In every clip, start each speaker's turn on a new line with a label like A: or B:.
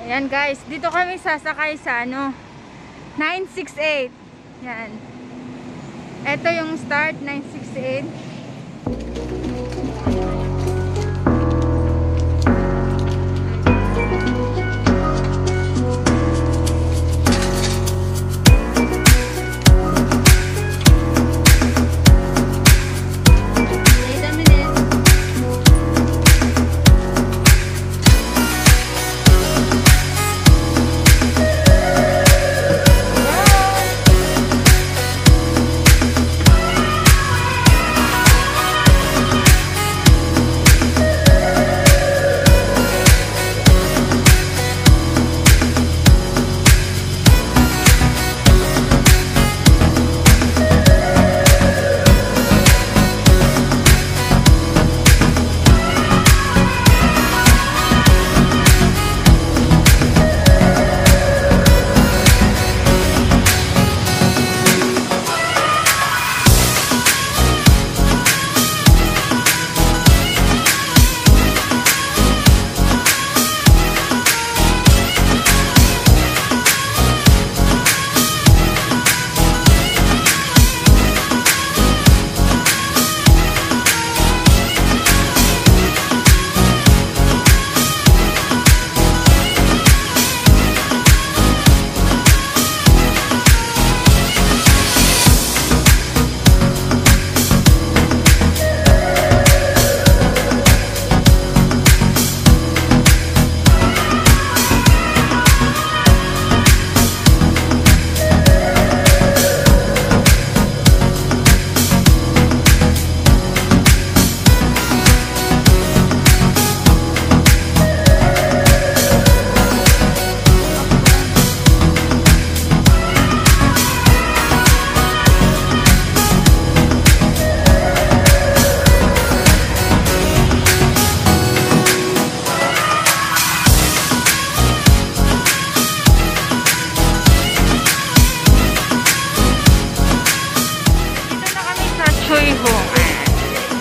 A: Ayan guys, dito kami sasakay sa 968. Yan. Ito yung start, 968.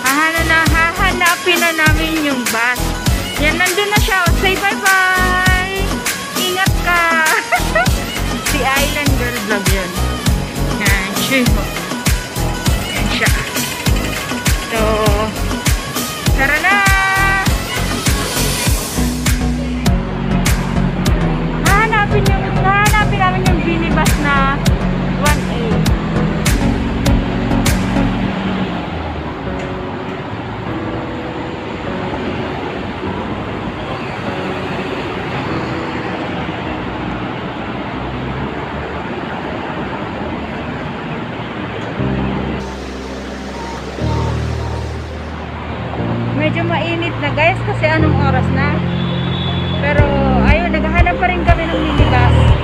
A: Hahanapin na namin yung bus. Yan, nandun na siya. Say bye-bye! Ingat ka! Si Island Girl Vlog yun. Yan, Chuiho. Yan siya. So, tara na! Hahanapin namin yung minibus na 1A. Medyo mainit na guys kasi anong oras na. Pero ayun, naghahanap pa rin kami ng minibus.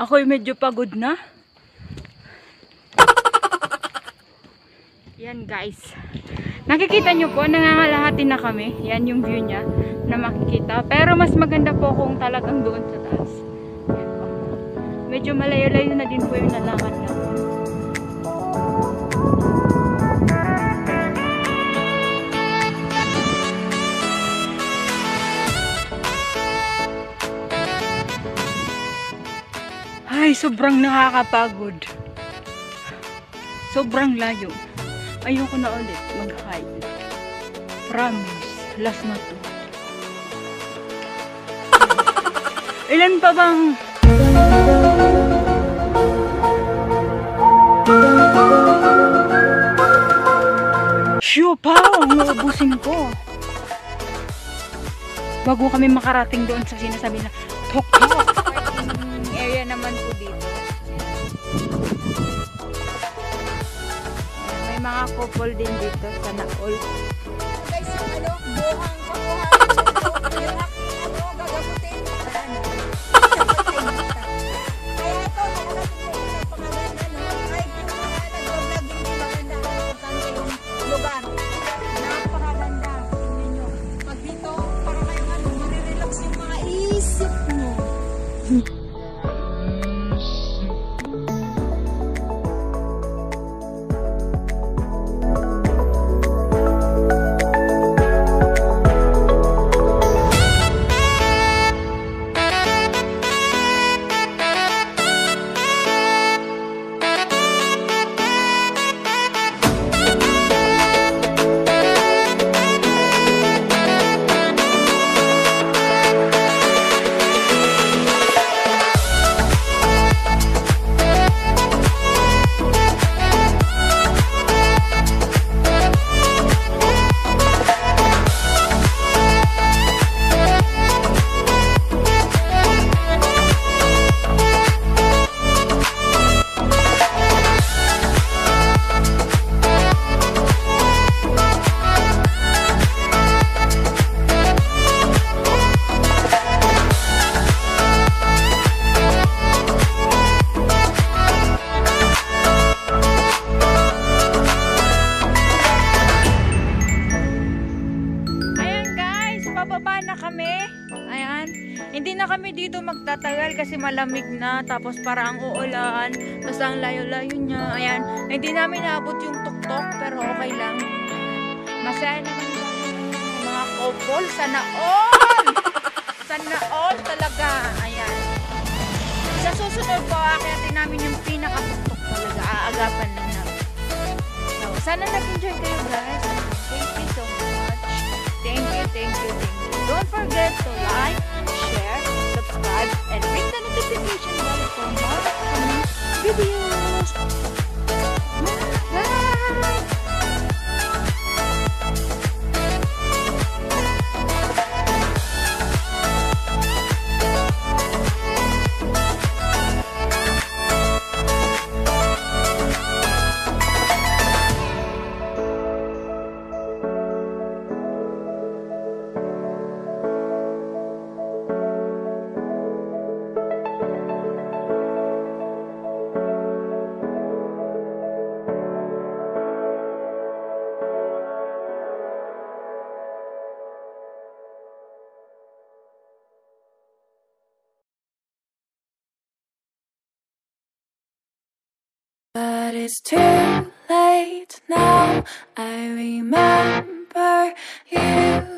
A: Ako'y medyo pagod na. Yan guys. Nakikita nyo po, nangangalahati na kami. Yan yung view niya na makikita. Pero mas maganda po kung talagang doon sa taas. Yan po. Medyo malayo-layo na din po yung nalakad na. Ay, sobrang nakakapagod. Sobrang layo. Ayoko na ulit mag-hike. Promise. Last na to. Ilan pa bang Siyo pa, naubusin ko. Bago kami makarating doon sa sinasabi na tok tok. Parking area naman po dito. May mga couple din dito. Sana all.
B: Guys, yung buhang pakuhan. Gagamutin. Kaya ito, nakalating ko yung pangalan na kahit yung mga nag-vlog hindi maganda. Importante yung lugar. Napakaganda. Tingnan nyo. Pag dito, para kayo marirelax yung mga isip nyo.
A: Hindi na kami dito magtatagal kasi malamig na. Tapos parang uulan. Tapos ang layo-layo niya. Ayan. Hindi namin naabot yung tuktok. Pero okay lang. Masaya naman mga couple. Sana all! Sana all talaga. Ayan. Sa susunod po, akyatin namin yung pinaka-tuktok talaga. Aagapan lang namin. So, sana nag-enjoy kayo guys. Thank you so much. Thank you, thank you, thank you. Don't forget to like, share, subscribe, and ring the notification bell for more upcoming videos. Bye!
C: But it's too late now. I remember you.